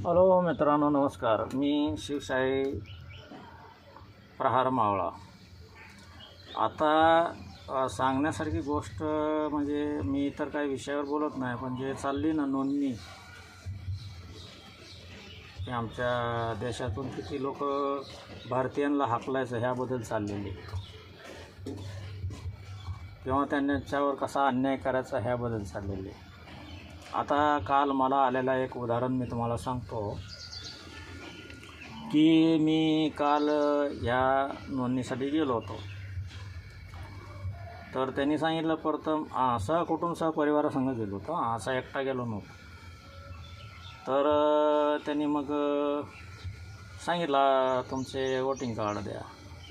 Hello मित्रांनो, नमस्कार. मी शिवशाही प्रहार मावळा. आता सांगण्यासारखी गोष्ट म्हणजे मी इतर काही विषयावर बोलत नाही, पण जे चालली ना नोंदणी, की आमच्या देशातून किती लोक भारतीयांना हाकलायचं ह्याबद्दल चाललेली, किंवा त्यांच्यावर कसा अन्याय करायचा ह्याबद्दल चाललेली. आता काल मला आलेला एक उदाहरण मी तुम्हाला सांगतो की मी काल ह्या नोंदणीसाठी गेलो होतो. तर त्यांनी सांगितलं, प्रथम सहकुटुंब सहपरिवारासंग गेलो होतो, असा एकटा गेलो नव्हतो. तर त्यांनी मग सांगितलं, तुमचे वोटिंग कार्ड द्या.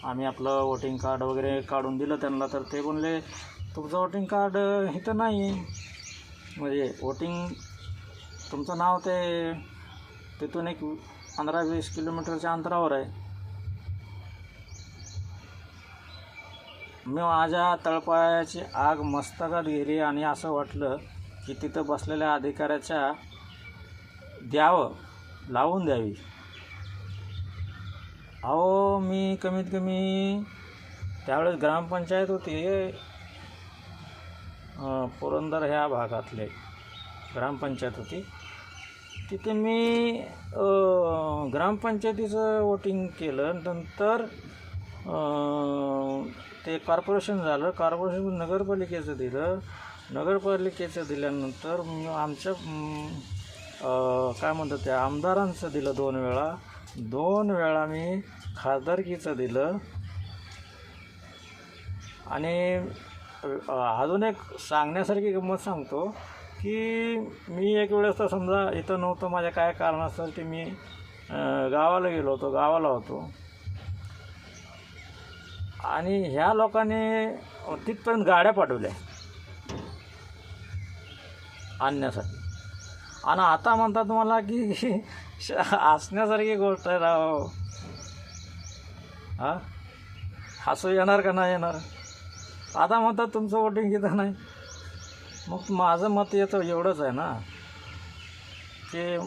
आम्ही आपलं वोटिंग कार्ड वगैरे काढून दिलं त्यांना. तर ते बोलले, तुमचं वोटिंग कार्ड इथं नाही आहे, म्हणजे वोटिंग तुमचं नाव ते तिथून एक 15-20 किलोमीटरच्या अंतरावर आहे. मी माझ्या तळपायाची आग मस्तकात गेली आणि असं वाटलं की तिथं बसलेल्या अधिकाऱ्याच्या द्यावं, लावून द्यावी. अहो, मी कमीत कमी त्यावेळेस ग्रामपंचायत होती, पुरंदर ह्या भागातले ग्रामपंचायत होती. तिथे मी ग्रामपंचायतीचं वोटिंग केलं. नंतर ते कॉर्पोरेशन झालं, कॉर्पोरेशन नगरपालिकेचं दिलं. नगरपालिकेचं दिल्यानंतर आमच्या काय म्हणतात त्या आमदारांचं दिलं 2 वेळा. 2 वेळा मी खासदारकीचं दिलं. आणि अजून एक सांगण्यासारखी गंमत सांगतो की मी एक वेळेस तर समजा इथं नव्हतं, माझ्या काय कारणासाठी मी गावाला गेलो होतो, गावाला होतो. आणि ह्या लोकांनी तिथपर्यंत गाड्या पाठवल्या आणण्यासाठी. आणि आता म्हणतात मला की हसण्यासारखी गोष्ट आहे राव. हसू येणार का नाही येणार? आता म्हणतात तुमचं वोटिंग इथं नाही. मग माझं मत येतं एवढंच आहे ना, की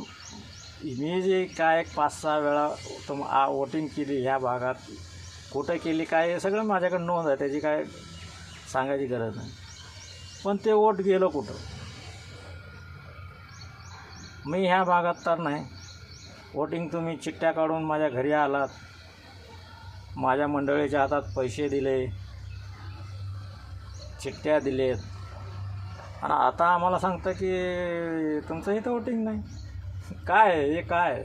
मी जे काय 5-6 वेळा वोटिंग केली ह्या भागात, कुठं केली काय हे सगळं माझ्याकडे नोंद आहे, त्याची काय सांगायची गरज नाही. पण ते वोट गेलं कुठं? मी ह्या भागात तर नाही. वोटिंग तुम्ही चिठ्ठ्या काढून माझ्या घरी आलात, माझ्या मंडळीच्या हातात पैसे दिले, चिठ्ठ्या दिलेत, आणि आता आम्हाला सांगतं की तुमचं इथं वोटिंग नाही. काय हे काय?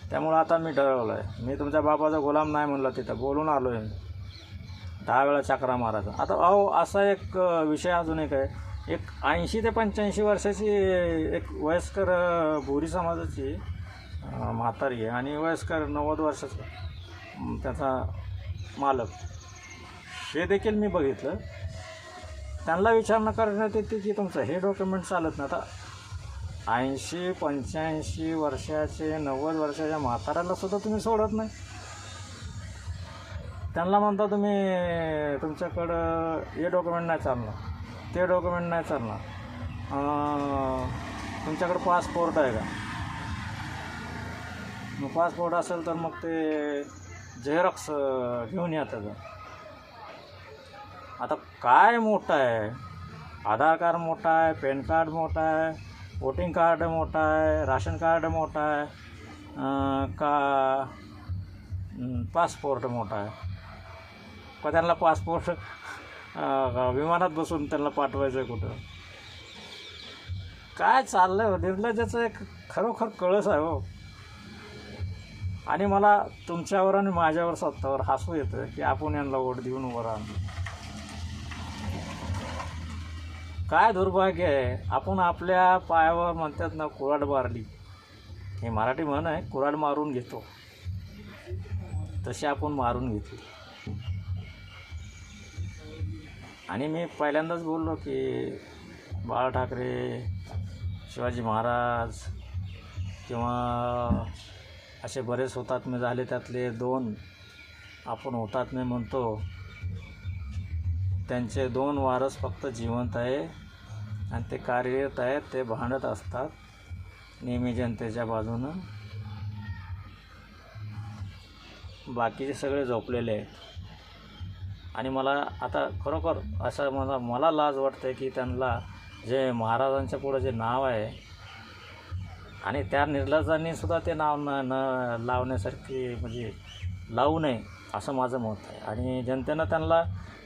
त्यामुळं आता मी ठरवलं आहे, मी तुमच्या बापाचा गुलाम नाही म्हणलं, तिथं बोलून आलो आहे. 10 वेळा चकरा मारायचा. आता अहो, असा एक विषय अजून एक आहे. एक 80 ते 85 वर्षाची एक वयस्कर भोरी समाजाची म्हातारी आहे, आणि वयस्कर 90 वर्षाचा त्याचा मालक, हे देखील मी बघितलं. त्यांना विचारणा करण्यात येते की तुमचं हे डॉक्युमेंट चालत नाही. आता 80-85 वर्षाचे 90 वर्षाच्या म्हाताऱ्यालासुद्धा तुम्ही सोडत नाही. त्यांना म्हणता तुम्ही तुमच्याकडं हे डॉक्युमेंट नाही चालणार, ते डॉक्युमेंट नाही चालणार, तुमच्याकडं पासपोर्ट आहे का? मग पासपोर्ट असेल तर मग ते झेरॉक्स घेऊन या त्याचं. आता काय मोठं आहे? आधार कार्ड मोठा आहे, पॅन कार्ड मोठा आहे, वोटिंग कार्ड मोठा आहे, राशन कार्ड मोठा आहे, का पासपोर्ट मोठा आहे? का त्यांना पासपोर्ट विमानात बसून त्यांना पाठवायचं आहे कुठं? काय चाललं आहे? निर्लज्जाचं एक खरोखर कळस आहे हो. आणि मला तुमच्यावर आणि माझ्यावर स्वतःवर हसू येतं की आपण यांना वोट देऊन उभं राहणं. काय दुर्भाग्य आहे. आपण आपल्या पायावर म्हणतात ना, कुऱ्हाड मारली, हे मराठी म्हण आहे, कुऱ्हाड मारून घेतो, तशी आपण मारून घेतली. आणि मी पहिल्यांदाच बोललो की बाळा ठाकरे, शिवाजी महाराज किंवा असे बरेच हुतात्मे झाले, त्यातले 2 आपण हुतात्मे म्हणतो, त्यांचे 2 वारस फक्त जिवंत आहे आणि ते कार्यरत आहेत, ते भांडत असतात. नेहमी जनतेच्या बाजूनं, बाकीचे सगळे झोपलेले आहेत. आणि मला आता खरोखर असं मला लाज वाटते की त्यांना जे महाराजांच्या पुढं जे नाव आहे आणि त्या निर्लज्जांनी सुद्धा ते नाव न लावण्यासारखी म्हणजे लावू नये असं माझं मत आहे. आणि जनतेनं त्यांना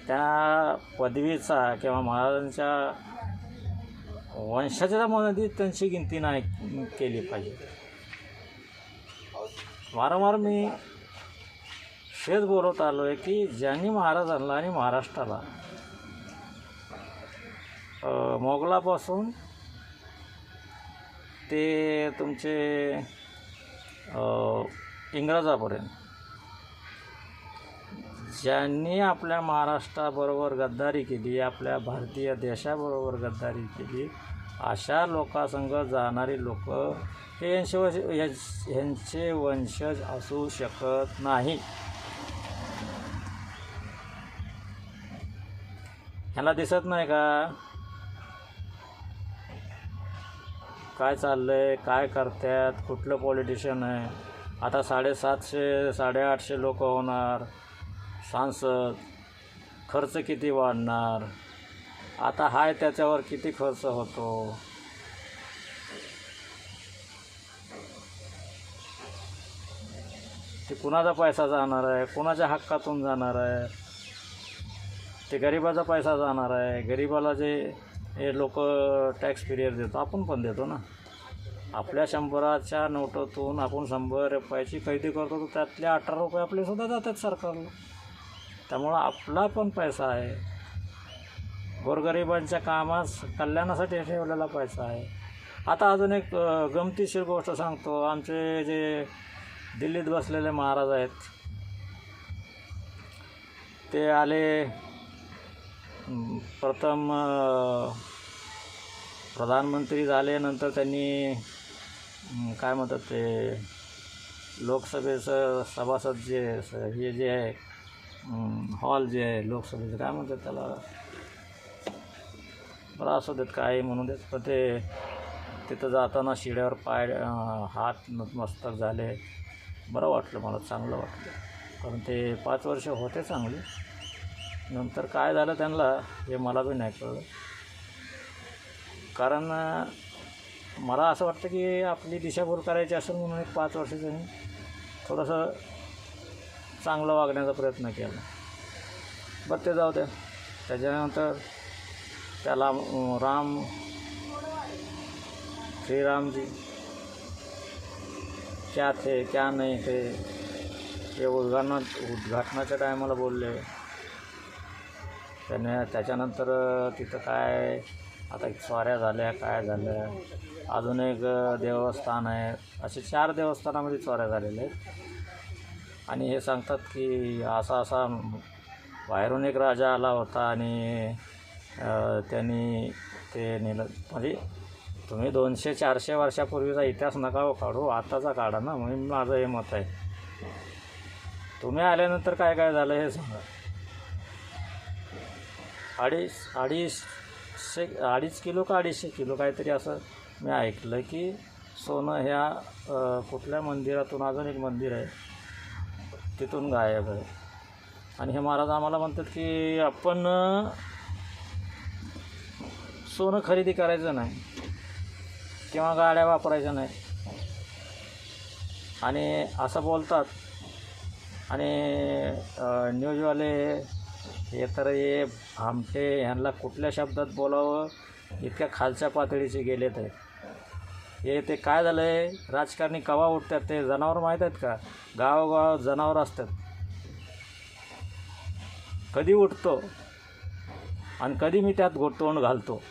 त्या पदवीचा किंवा महाराजांच्या वंशाच्या मध्ये त्यांची गिनती नाही केली पाहिजे. वारंवार मी हेच बोलत आलो आहे की ज्यांनी महाराजांना आणि महाराष्ट्राला मोगलापासून ते तुमचे इंग्रजापर्यंत ज्यांनी आपल्या महाराष्ट्राबरोबर गद्दारी केली, आपल्या भारतीय देशाबरोबर गद्दारी केली, अशा लोकांसंग जाणारी लोक हे यांचे वंशज असू शकत नाही. ह्याला दिसत नाही का काय चाललंय, काय करतात, कुठलं पॉलिटिशियन आहे. आता 750 850 लोक होणार सांसद, खर्च किती वाढणार, आता हाय त्याच्यावर किती खर्च होतो. ते कुणाचा पैसा जाणार आहे, कुणाच्या हक्कातून जाणार आहे, ते गरिबाचा पैसा जाणार आहे. गरिबाला जे हे लोक टॅक्स पिरियड देतो, आपण पण देतो ना. आपल्या 100च्या नोटातून आपण 100 रुपयाची खरेदी करतो, तर त्यातले 18 रुपये आपलेसुद्धा जातात सरकारला. त्यामुळं आपला पण पैसा आहे, गोरगरिबांच्या कामास कल्याणासाठी ठेवलेला पैसा आहे. आता अजून एक गमतीशीर गोष्ट सांगतो. आमचे जे दिल्लीत बसलेले महाराज आहेत ते आले, प्रथम प्रधानमंत्री झाले, नंतर त्यांनी काय म्हणतात ते लोकसभेचं सभासद जे हे जे आहे हॉल जे आहे लोकसभेचं काय म्हणतात त्याला, बरं असू देत काय म्हणू देत, पण ते तिथं जाताना शिड्यावर पाय हात नतमस्तक झाले. बरं वाटलं, मला चांगलं वाटलं, कारण ते 5 वर्ष होते चांगले. नंतर काय झालं त्यांना हे मला बी नाही कळलं. कारण मला असं वाटतं की आपली दिशाभूल करायची असेल म्हणून 5 वर्ष त्यांनी थोडंसं चांगलं वागण्याचा प्रयत्न केला. बरं ते जाऊ द्या. त्याच्यानंतर त्याला श्रीराम जी क्या थे क्या नाही ते उद्घाटनाच्या टायमाला बोलले. त्याच्यानंतर तिथं काय आता स्वाऱ्या झाल्या, काय झाल्या, अजून एक देवस्थान आहे, असे 4 देवस्थानामध्ये चोऱ्या झालेल्या आहेत. आणि हे सांगतात की असा बाहेरून एक राजा आला होता आणि त्यांनी ते नेलं. म्हणजे तुम्ही 200-400 वर्षापूर्वीचा इतिहास नका हो काढू, आताचा काढा ना. म्हणून माझं हे मत आहे. तुम्ही आल्यानंतर काय काय झालं हे सांगा. 2.5 किलो का 250 किलो काहीतरी असं मी ऐकलं की सोनं ह्या कुठल्या मंदिरातून, अजून एक मंदिर आहे तिथून गायब आहे. आणि हे महाराज आम्हाला म्हणतात की आपण सोनं खरेदी करायचं नाही किंवा गाड्या वापरायच्या नाही आणि असं बोलतात. आणि न्यूजवाले हे तर हे आमचे ह्यांना कुठल्या शब्दात बोलावं इतक्या खालच्या पातळीचे गेलेत आहेत. हे ते काय झालं आहे, राजकारणी कवा उठतात ते जनावर माहीत आहेत का, गावोगाव जनावर असतात. कधी उठतो आणि कधी मी त्यात तोंड घालतो,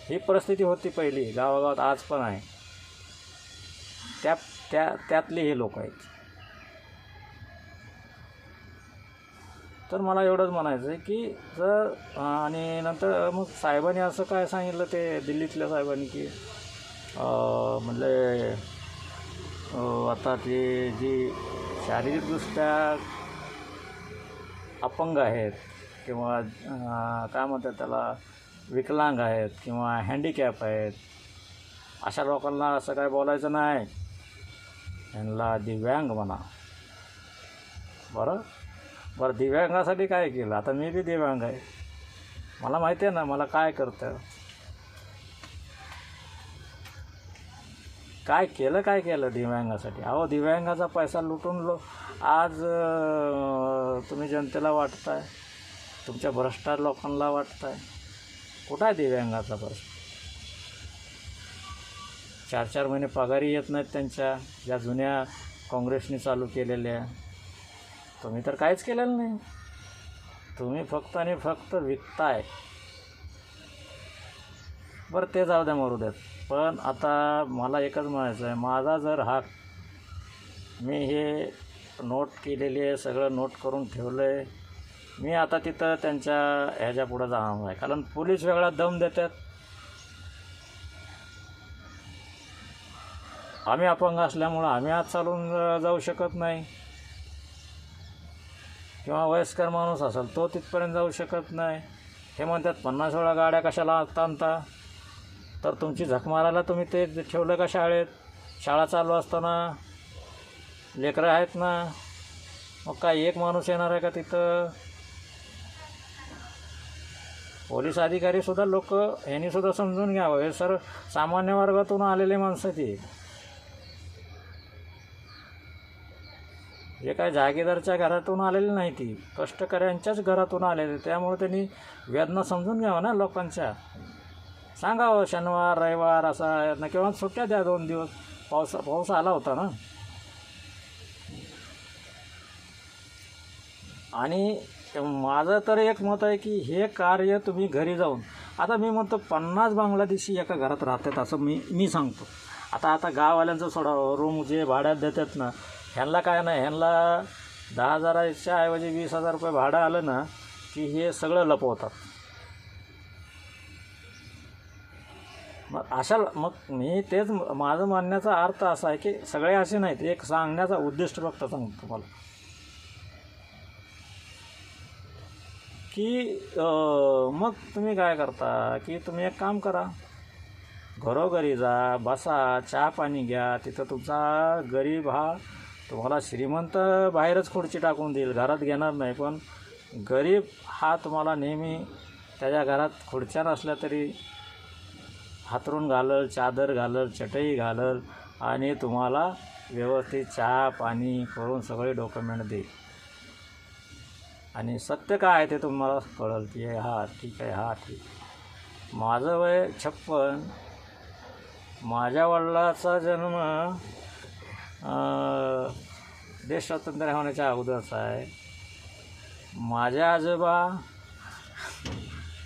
ही परिस्थिती होती पहिली गावागावात, आज पण आहे. त्यातले हे लोक आहेत. तर मला एवढंच म्हणायचं आहे की जर आणि नंतर मग साहेबांनी असं काय सांगितलं, ते दिल्लीतल्या साहेबांनी की म्हणले आता ते जी शारीरिकदृष्ट्या अपंग आहेत किंवा काय म्हणतात त्याला विकलांग आहेत किंवा हँडिकॅप आहेत, अशा लोकांना असं काय बोलायचं नाही. यांना दिव्यांग म्हणा. बरं बरं, दिव्यांगासाठी काय केलं? आता मी बी दिव्यांग आहे, मला माहिती आहे ना मला काय करतं, काय केलं दिव्यांगासाठी. अहो, दिव्यांगाचा पैसा लुटून आज तुम्ही जनतेला वाटताय, तुमच्या भ्रष्टाचार लोकांना वाटताय. कुठं आहे दिव्यांगाचा प्रश्न? 4-4 महिने पगारी येत नाहीत त्यांच्या, ज्या जुन्या काँग्रेसने चालू केलेल्या. तुम्ही तर काहीच केलेलं नाही, तुम्ही फक्त आणि फक्त विकताय. बरं, ते जाऊ द्या, मरू द्यात. पण आता मला एकच म्हणायचं आहे, माझा जर हक, मी हे नोट केलेली आहे, सगळं नोट करून ठेवलं आहे, मी आता तिथं त्यांच्या ह्याच्या पुढं जाणार नाही. कारण पोलीस वेगळा दम देतात. आम्ही अपंग असल्यामुळं आम्ही आज चालून जाऊ शकत नाही, किंवा वयस्कर माणूस असेल तो तिथपर्यंत जाऊ शकत नाही. हे म्हणतात 50 वेळा गाड्या कशाला आणता, तर तुमची झक मारायला तुम्ही ते ठेवलं का शाळेत? शाळा चालू असताना लेकरं आहेत ना, मग काय एक माणूस येणार आहे का तिथं? पोलीस अधिकारीसुद्धा लोक ह्यांनीसुद्धा समजून घ्यावं. हे सर सामान्य वर्गातून आलेले माणसं ती, हे काय जागीरदारच्या घरातून आलेले नाही, ती कष्टकऱ्यांच्याच घरातून आलेले. त्यामुळे त्यांनी वेदना समजून घ्यावं ना लोकांच्या. सांगावं शनिवार रविवार असा ना, किंवा सुट्ट्या द्या 2 दिवस. पाऊस आला होता ना. आणि माझं तर एक मत आहे की हे कार्य तुम्ही घरी जाऊन, आता मी म्हणतो 50 बांगलादेशी एका घरात राहतात असं मी सांगतो. आता गाववाल्यांचं सोडा, रूम जे भाड्यात देतात ना, ह्यांना काय नाही, ह्यांना 10,000च्या ऐवजी 20,000 रुपये भाडं आलं ना की हे सगळं लपवतात. मग मी तेच, माझं म्हणण्याचा अर्थ असा आहे की सगळे असे नाहीत, एक सांगण्याचा उद्दिष्ट फक्त सांगतो तुम्हाला की मग तुम्ही काय करता की तुम्ही एक काम करा, घरोघरी जा, बसा, चहा पाणी घ्या. तिथं तुमचा गरीब हा तुम्हाला श्रीमंत बाहेरच खुर्ची टाकून देईल, घरात घेणार नाही. पण गरीब हा तुम्हाला नेहमी त्याच्या घरात खुर्च्या नसल्या तरी हातरून घालल, चादर घालल, चटई घालल आणि तुम्हाला व्यवस्थित चहा पाणी करून सगळे डॉक्युमेंट देईल. आणि सत्य काय आहे ते तुम्हाला कळेल की हा ठीक आहे, हा ठीक. माझं वय 56, माझ्या वडिलाचा जन्म देश स्वातंत्र्य होण्याच्या अगोदरचा आहे. माझ्या आजोबा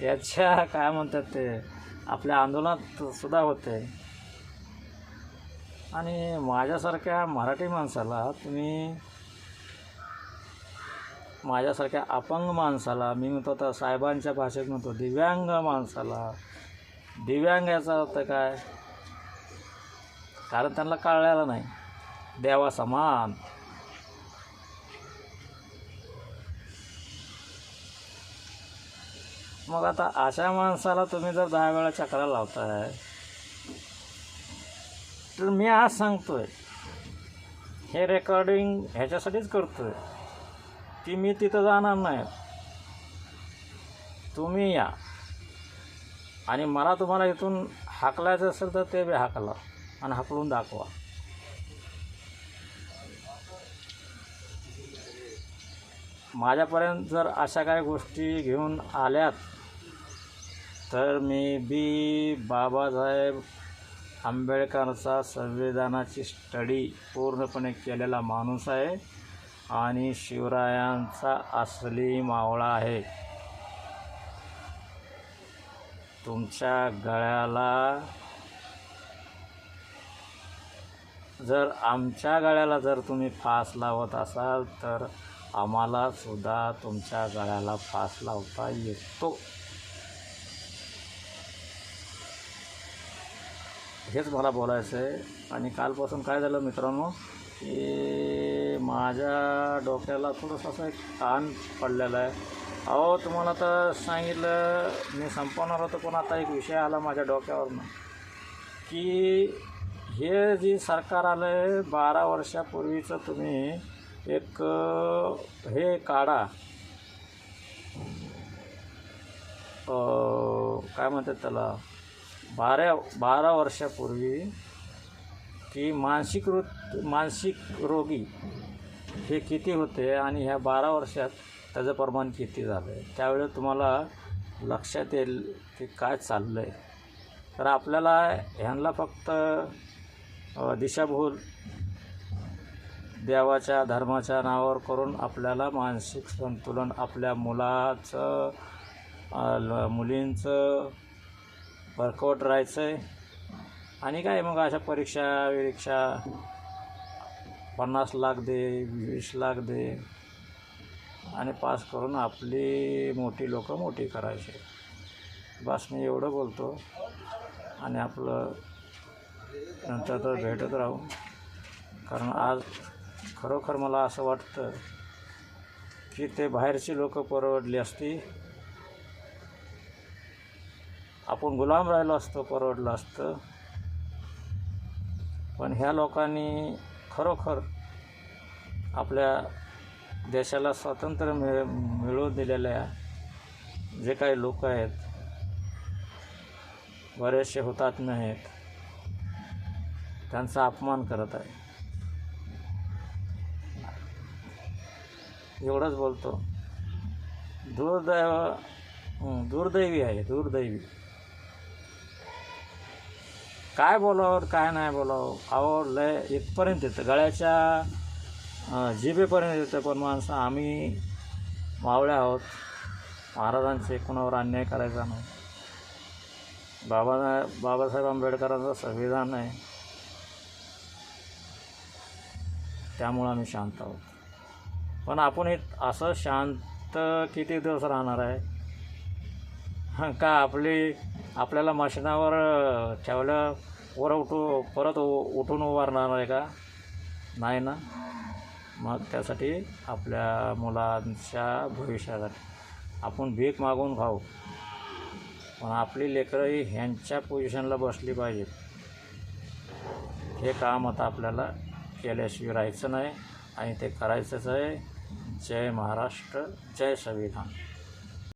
याच्या काय म्हणतात ते आपल्या आंदोलनात सुद्धा होते. आणि माझ्यासारख्या मराठी माणसाला तुम्ही, माझ्यासारख्या अपंग माणसाला, मी म्हणतो तर साहेबांच्या भाषेत म्हणतो दिव्यांग माणसाला, दिव्यांग याचा अर्थ काय? कारण त्यांना कळलेलं नाही, देवा समान. मग आता अशा माणसाला तुम्ही जर 10 वेळा चक्रा लावताय, तर मी आज सांगतोय, हे रेकॉर्डिंग ह्याच्यासाठीच करतोय की मी तिथं जाणार नाही. तुम्ही या आणि मला तुम्हाला इथून हाकलायचं असेल तर ते बी हाकला आणि हाकलून दाखवा. माझ्यापर्यंत जर अशा काही गोष्टी घेऊन आल्यात तर मी बी बाबासाहेब आंबेडकरचा संविधानाची स्टडी पूर्णपणे केलेला माणूस आहे आणि शिवरायांचा असली मावळा आहे. तुमच्या गळ्याला जर, आमच्या गळ्याला जर तुम्ही फास लावत असाल तर आम्हाला सुद्धा तुमच्या गळ्याला फास लावता येतो. हेच मला बोलायचं आहे. आणि कालपासून काय झालं मित्रांनो की माझ्या डोक्याला थोडंसं असं एक ताण पडलेला आहे. अहो, तुम्हाला तर सांगितलं मी संपवणार होतो, पण आता एक विषय आला माझ्या डोक्यावरनं की हे जे सरकार आलं आहे 12 वर्षापूर्वीचं तुम्ही एक हे काढा, काय म्हणतात त्याला, 12 वर्षापूर्वी की मानसिक रोगी हे किती होते आणि ह्या 12 वर्षात त्याचं प्रमाण किती झालं आहे, त्यावेळेस तुम्हाला लक्षात येईल की काय चाललं आहे. तर आपल्याला ह्यांना फक्त दिशाभूल देवाच्या धर्माच्या नावावर करून आपल्याला मानसिक संतुलन आपल्या मुलाचं मुलींचं बरकवट राहायचं आहे. आणि काय मग अशा परीक्षा 50 लाख दे, 20 लाख दे आणि पास करून आपली मोठी लोकं मोठी करायची. बस मी एवढं बोलतो आणि आपलं नंतर तर भेटत राहू. कारण आज खरोखर मला असं वाटतं की ते बाहेरची लोकं परवडली असती, आपण गुलाम राहिलो असतो, परवडलं असतं. पण ह्या लोकांनी खरोखर आपल्या देशाला स्वातंत्र्य मिळवून दिलेल्या जे काही लोक आहेत, बरेचसे हुतात्मे आहेत, त्यांचा अपमान करत आहे. एवढंच बोलतो. दुर्दैवी आहे, दुर्दैवी. काय बोलावं काय नाही बोलावं, अहो लय इथपर्यंत येतं, गळ्याच्या जिभेपर्यंत येतं. पण माणसं आम्ही मावळे आहोत, महाराजांचे कुणावर अन्याय करायचा नाही. बाबासाहेब आंबेडकरांचं संविधान आहे, त्यामुळं आम्ही शांत आहोत. पण आपण असं शांत किती दिवस राहणार आहे? का आपल्याला मशिनावर ठेवलं वर परत उठून उभारणार आहे का? नाही ना. मग त्यासाठी आपल्या मुलांच्या भविष्यासाठी आपण भीक मागून खाऊ, पण आपली लेकरंही ह्यांच्या पोझिशनला बसली पाहिजेत. हे काम आता आपल्याला केल्याशिवाय राहायचं नाही आणि ते करायचंच आहे. जय महाराष्ट्र, जय संविधान.